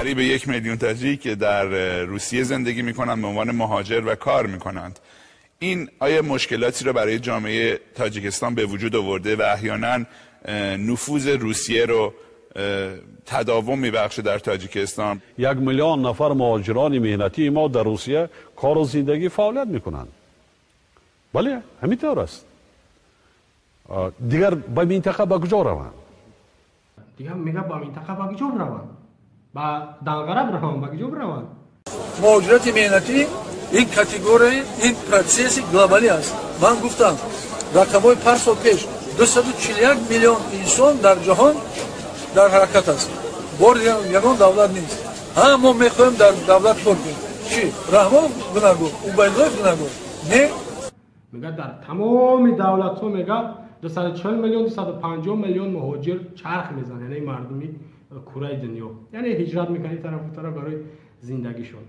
قریب 1 میلیون تاجیک که در روسیه زندگی میکنند به عنوان مهاجر و کار میکنند. این آیا مشکلاتی را برای جامعه تاجیکستان به وجود آورده و احیانا نفوذ روسیه رو تداوم میبخشه در تاجیکستان؟ 1 میلیون نفر مهاجران مهنتی ما در روسیه کار و زندگی فعالیت میکنند. بله همینطور است. دیگر به منطقه به کجا روند؟ دیگر میگه با منطقه به کجا روند؟ با دلغرب روند به کجا روند؟ مهاجرت مهنتی این کاتگوری این پروسس گلوبالی است. من گفتم رقم‌های 5 سال پیش 241 میلیون انسان در جهان در حرکت است. بار یگان دولت نیست. ما میخوایم در دولت کنیم. چی؟ رحمان گناهگار، عبیدالله گناهگار. نه؟ میگه در تمام دولت ها میگه 240 میلیون 250 میلیون مهاجر چرخ میزنه، یعنی مردمی کره دنیا، یعنی هجرت میکنه طرف و طرف برای زندگیشون.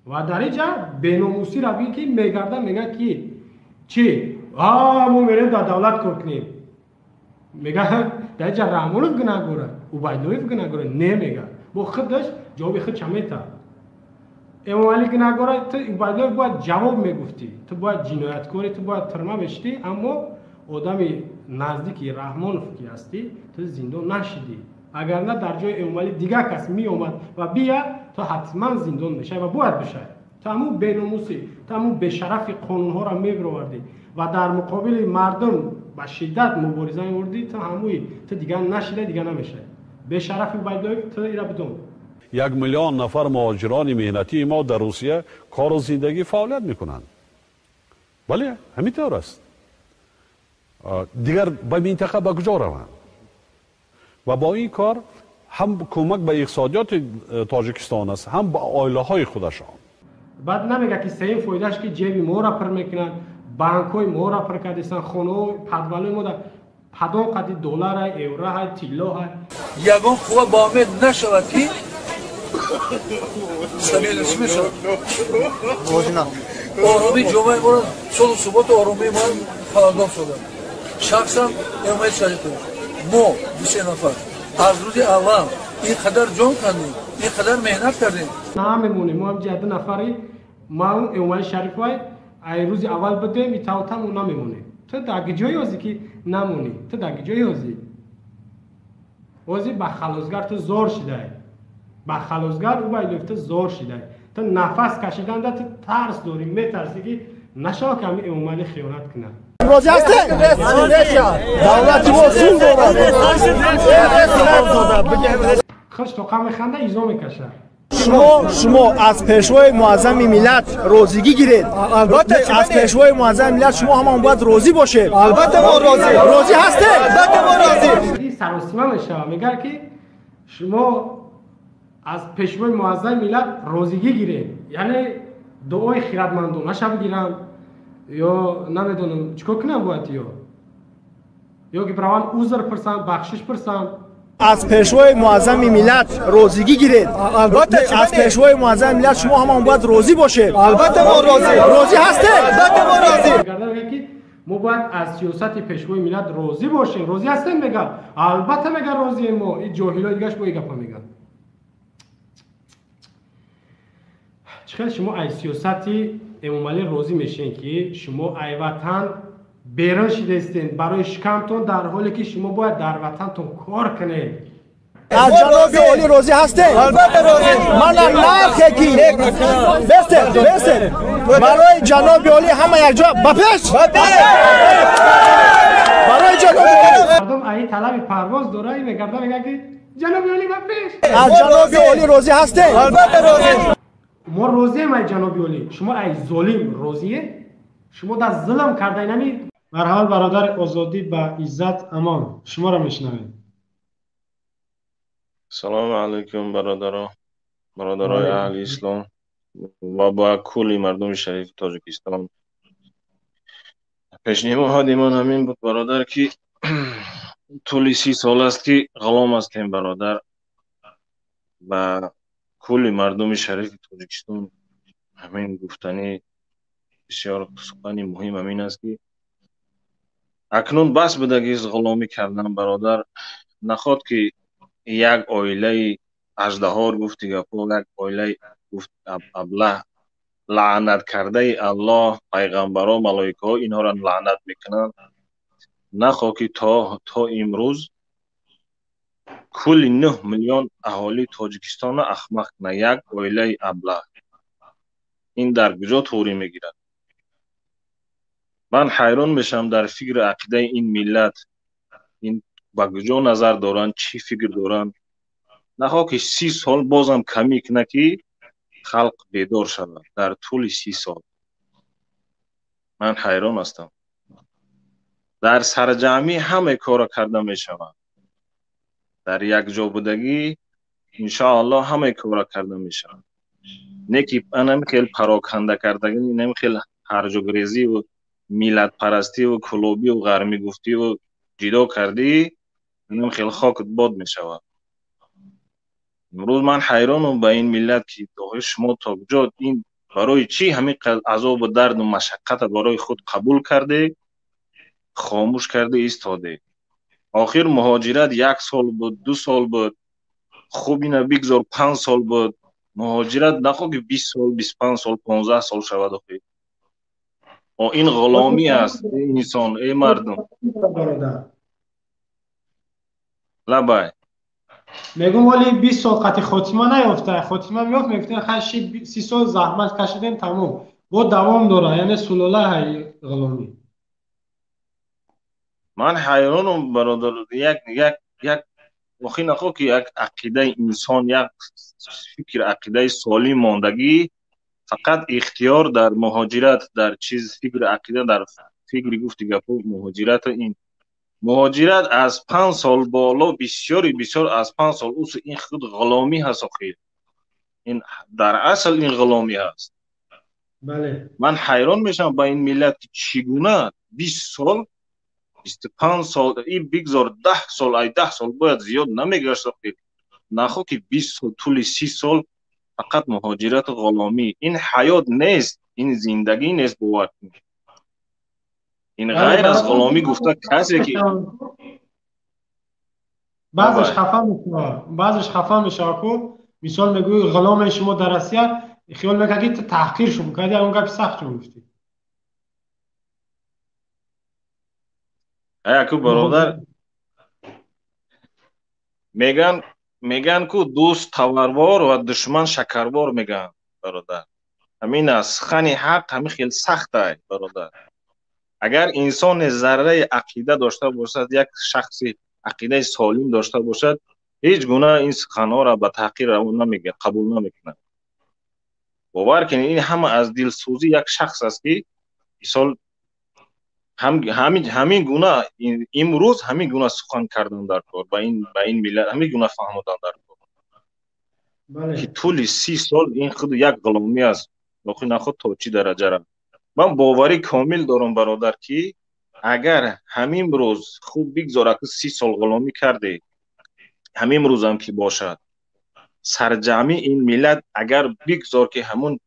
و در اینجا بیناموسی روی که میگردن میگه که چی؟ ما میریم در دولت کار کنیم. میگه در اینجا رحمانوف گناهگاره، عبیدالله گناهگاره. نه میگه با خودش جواب خود چمیتا. امام علی گناهگاره، تو عبیدالله باید جواب میگفتی، تو باید جنایتکاری، تو باید ترمه بشتی، اما آدمی نزدیکی رحمانوف که هستی تو زندان نشدی. اگر نه در جای امام علی دیگه کس می اومد و بیا تو حتما زندان میشه و باید بشه. تو همون بیناموسی، تو همون بشرفی قانون ها را میبروردی و در مقابل مردم با شدت مبارزه می‌کردی، تو همون تو دیگه نشده، دیگه نمیشه. بشرفی عبیدالله تو ایرا بدون. 1 میلیون نفر مهاجران مهنتی ما در روسیه کار و زندگی فعالیت میکنند. بله همینطور است. دیگر به منطقه به کجا روند؟ و با این کار هم کمک به اقتصادیات تاجیکستان است، هم به عائله های خودشان. بعد نمیگه که سه فایدهش که جیبی ما را پر میکنن، بانک های ما را پر کردن، خونه پدوال ما در پدام قدی دلار های، اورو های، تیلا های. یگان خواه با امید نشود که سمیل اسمی شد. آرامی جمعه ما صلح و ثبات آرامی ما خلاردام شده. شخصا امید شریف ما 2 نفر از روز اول این قدر جان کردیم، این قدر مهنت کردیم. نمیمونه ما هم 2 نفری ما امید شریف های ای روز اول بدیم ایتاوتم اون نمیمونه. تو در جایی هستی که نمونی، تو در جایی هستی وزی با خلاصگر تو زور شده، با خلاصگر او باید لفته زور شده. تو نفس کشیدن ده تو ترس داری، میترسی که نشا که همین امام علی خیانت کنه. راضی هستی؟ دولتی موسون دارد. خش تو قم خنده ایزا میکشه. شما از پیشوای معظم ملت روزیگی گیرید. البته از پیشوای معظم ملت شما هم باید روزی باشید. البته ما راضی هستی؟ البته ما راضی. سراسیمه میشه میگه که شما از پیشوای معظم ملت روزیگی گیرید، یعنی دعای خیرتمندانه شب گیرن یا نمیدونم چیکار کنم باید یا که برای عذر پرسن، بخشش پرسن. از پیشوای معظم ملت روزیگی گیرید. البته از پیشوای معظم ملت شما هم باید روزی باشید. البته ما راضی هستی؟ البته ما راضی. ما باید از سیاست پیشوای ملت راضی باشیم. راضی هستیم میگه؟ البته میگه راضی. ما این جاهلای دیگه‌اش با این گپا میگن. چخیل شما از سیاست امام علی راضی میشین که شما ای وطن بیرون شده استین برای شکمتون، در حالی که شما باید در وطنتون کار کنید. از جناب علی راضی هستی؟ البته راضی. من نرخه کی بسته برای جناب علی همه یک جا بپیش برای جناب علی. مردم ای طلب پرواز داره میگردن میگه که جناب علی بپیش. از جناب علی راضی هستی؟ البته راضی. ما راضیم ای جناب علی. شما ای ظالم راضیه؟ شما در ظلم کرده نمی. مرحبا برادر آزادی با عزت امان، شما را میشنویم. سلام علیکم برادرای اهل اسلام و با کلی مردم شریف تاجیکستان. پیشنهاد من همین بود برادر که طول 30 سال است که غلام هستیم برادر و کلی مردم شریف تاجیکستان. همین گفتنی بسیار سخنی مهم همین است که اکنون بس بدگی غلامی کردن برادر، نخواد که یک عائله اژدها گفتی گپو یک اویله گفت ابله لعنت کرده الله پیغمبرا ملائکه ها اینها را لعنت میکنند. نخوا که تا امروز کل 9 میلیون اهالی تاجیکستان احمق کنه یک اویله ابله. این در کجا توری میگیرد؟ من حیران میشم در فکر عقیده این ملت، این با کجا نظر دارن، چی فکر دارن. نخوا که 30 سال بازم کمی کنه که خلق بیدار شود. در طول 30 سال من حیران هستم. در سرجمی همه کار کرده می شود. در یک جا بودگی انشاءالله همه کار کرده می شود. نه که انم خیلی پراکنده کردگی، نمی خیلی هرجگریزی و میلت پرستی و کلوبی و غرمی گفتی و جدا کردی، انم خیلی خاکت باد می شود. امروز من حیرانم به این ملت که شما تا کجا این برای چی همین عذاب و درد و مشقت برای خود قبول کرده، خاموش کرده ایستاده. آخر مهاجرت 1 سال بود، 2 سال بود، خوب اینه بگذار 5 سال بود. مهاجرت نخواه که 20 سال، 25 سال، 15 سال شود. این غلامی است ای انسان، ای مردم. لبای میگم ولی 20 سال قطع خاتمه نیافته. خاتمه میافت میگفتن 30 سال زحمت کشیدیم تمام. با دوام داره، یعنی سلاله های غلامی. من حیرانم برادر. یک واقعی نخواه که یک عقیده انسان، یک فکر عقیده سالم ماندگی، فقط اختیار در مهاجرت، در چیز فکر عقیده، در فکر گفتی گپو مهاجرت. این مهاجرت از 5 سال بالا بسیار از 5 سال اوس این خود غلامی هست. آخیر این در اصل این غلامی هست. بله. من حیران میشم با این ملت که چگونه 20 سال 25 سال این بگذار 10 سال، ای 10 سال باید زیاد نمیگشت. نخوا که 20 سال طول 30 سال فقط مهاجرت غلامی. این حیات نیست، این زندگی نیست. باور کنید این غیر از غلامی گفته کسی که بعضش خفه میشه کو مثال میگوی غلام شما در روسیه خیال میکنه که تحقیر شما کردی، اون گپ سخت شما گفتی. اکو برادر میگن کو دوست تاوروار و دشمن شکروار میگن برادر. همین است. خانی حق همین خیلی سخته برادر. اگر انسان ذره عقیده داشته باشد، یک شخصی عقیده سالم داشته باشد، هیچ گونه این سخنها را به تحقیر نمیگه، قبول نمیکنه. باور کنید این همه از دلسوزی یک شخص است که مثال همین گونه امروز همین گونه سخن کردن در کار با این ملت، همین گونه فهمیدن در کار. بله. که طول 30 سال این خود یک غلامی است. واقعا نخود تا چی درجه را من باوری کامل دارم برادر که اگر همین روز خوب بگذاره که 30 سال غلامی کرده، همین روز هم که باشد سرجمی این ملت اگر بگذار که همون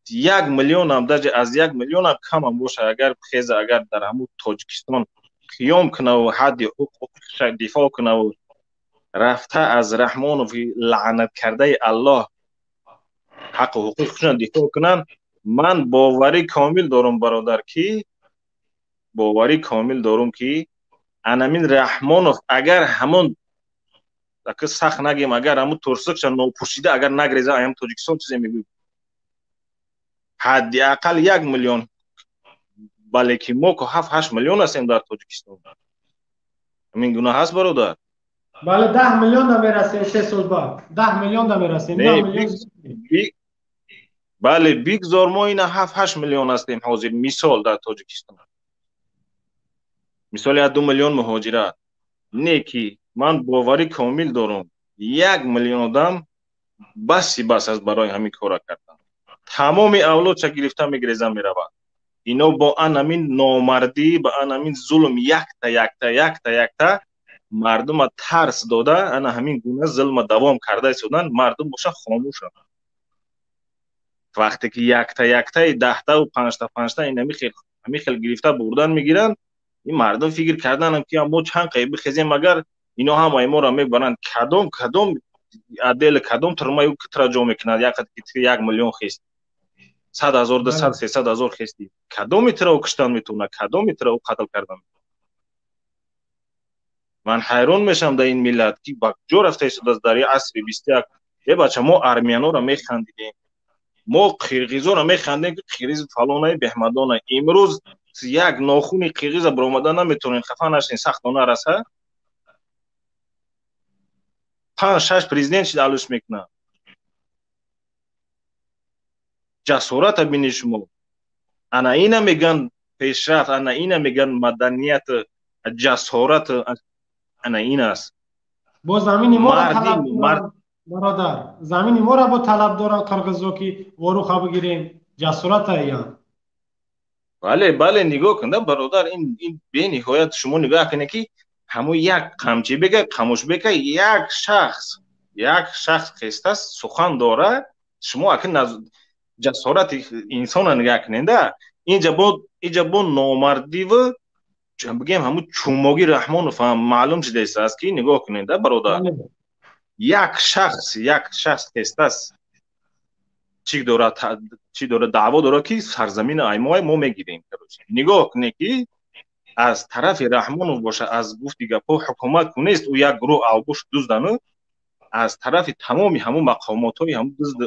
1 میلیون هم از 1 میلیون هم کم هم باشه، اگر خیزه اگر در همون تاجیکستان قیام کنه و حد حقوقش دفاع کنه و رفته از رحمان و لعنت کرده الله حق حقوقشون دفاع کنن، من باوری کامل دارم برادر که انامین رحمانوف اگر همون که سخت نگیم، اگر همون ترسکش ناپوشیده اگر نگریزه ایم تاجیکستان چیزی میگوید حداقل 1 میلیون، بله که ما که 7-8 میلیون هستیم در تاجیکستان. همین گناه هست برادر. بله 10 میلیون نمیرسیم 3 سال بعد 10 میلیون نمیرسیم. 10 میلیون بله بگذار ما این 7-8 میلیون هستیم حاضر مثال در تاجیکستان، مثال 2 میلیون مهاجرت. نه که من باوری کامل دارم 1 میلیون آدم بس است برای همین کار کردن. تمام اولاد چه گرفته میگریزن میرود. اینا با انامین نامردی، با انامین ظلم یک تا مردم ترس داده، انا همین گونه ظلم دوام کرده شدن. مردم باشه خاموشن. وقتی که یک تا 10 تا و 5 تا این همین خیلی گرفته بردن میگیرن، این مردم فکر کردن که ما چند قیبی خیزیم، مگر اینا هم ما را میبرند کدام адел кадом тирмаю траҷо мекунад 1 миллион хест 100,000 200 300,000 хести кадоми тиро куштан метавонад кадоми тиро қатл кардан метавонад ман ҳайрон мешам дар ин миллат ки ба куҷо рафта истодааст дар асри 21 бача мо армиянора механдидем мо қирғизора механдем ки қирғиз фалонаи беҳмадона имрӯз як нохуни қирғиза биромада наметавонем хафа нашин сахтона раса 5-6 президент шидалӯш мекунад ҷасората бинед шумо ана ина меган пешрафт ана ина меган маданият ҷасорат ана ин аст бо замини мо бародар замини моро бо талаб дора қирғизо ки воруха бигирем ҷасората я бале нигоҳ кунда бародар ин бениҳоят шумо нигоҳ кунед ки ҳамо як қамчи бека хамӯш бека як шахс хестаст сухан дора шумо акн ҷасорати инсона нигоҳ куненда инҷа бо номардиву бигем ҳамун чумоги раҳмонов ҳам маълум шудааст ки нигоҳ куненда бародар як шахс хестаст чӣ дора даъво дора ки сарзамини аймои мо мегирем нигоҳ кунед ки аз тарафи раҳмонов боша аз гуфти гапҳо ҳукумат кунест ӯ як гурӯҳ авбош дуздану аз тарафи тамоми ҳамун мақомотҳои ҳамун дузд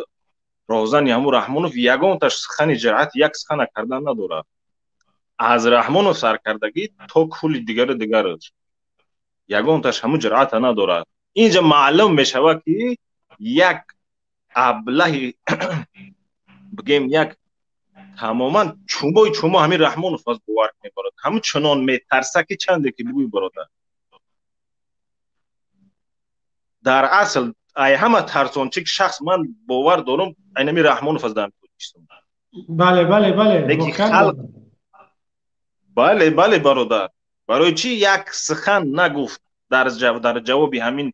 розани ҳамун раҳмонов ягонташ сухани ҷуръат як сухана кардан надорад аз раҳмонов саркардагӣ то кӯли дигар ягонташ ҳамун ҷуръата надорад инҷа маълум мешавад ки як аблаҳи бигем як тамоман чумо ҳамин раҳмонов аз бовар мебарад ҳамун чунон метарса ки чанде ки бигӯй бародар дар асл ай ҳама тарсончи шахс ман бовар дорам айнами раҳмонов аз дамтоҷикистон бале бародар барои чӣ як сухан нагуфт дар ҷавоби ҳамин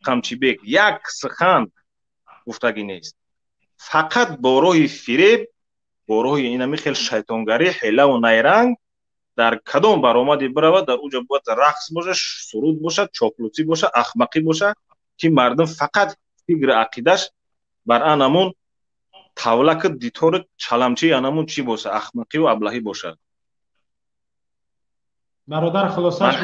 қамчибек як сухан гуфтагӣ нест фақат бо роҳи фиреб бо роҳи инами хел шайтонгарӣ ҳелаву найранг дар кадом баромаде биравад дар уҷа бояд рақс боша суруд боша чоплуцӣ боша ахмақӣ боша ки мардум фақат фикри ақидаш бар анамун тавлаки дитори чаламчии анамун чӣ боша ахмақиву аблаҳӣ бошад бародар хулосаш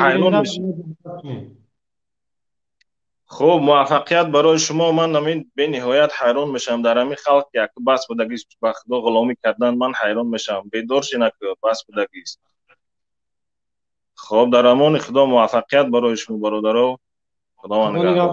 хуб муваффақият барои шумо ман амин бениҳоят ҳайрон мешавам дар ҳамин халқ як бас будагист ба худо ғуломӣ кардан ман ҳайрон мешавам бедор шина ки бас будагист хуб дар амони худо муваффақият барои шумо бародаро худованд нигҳдор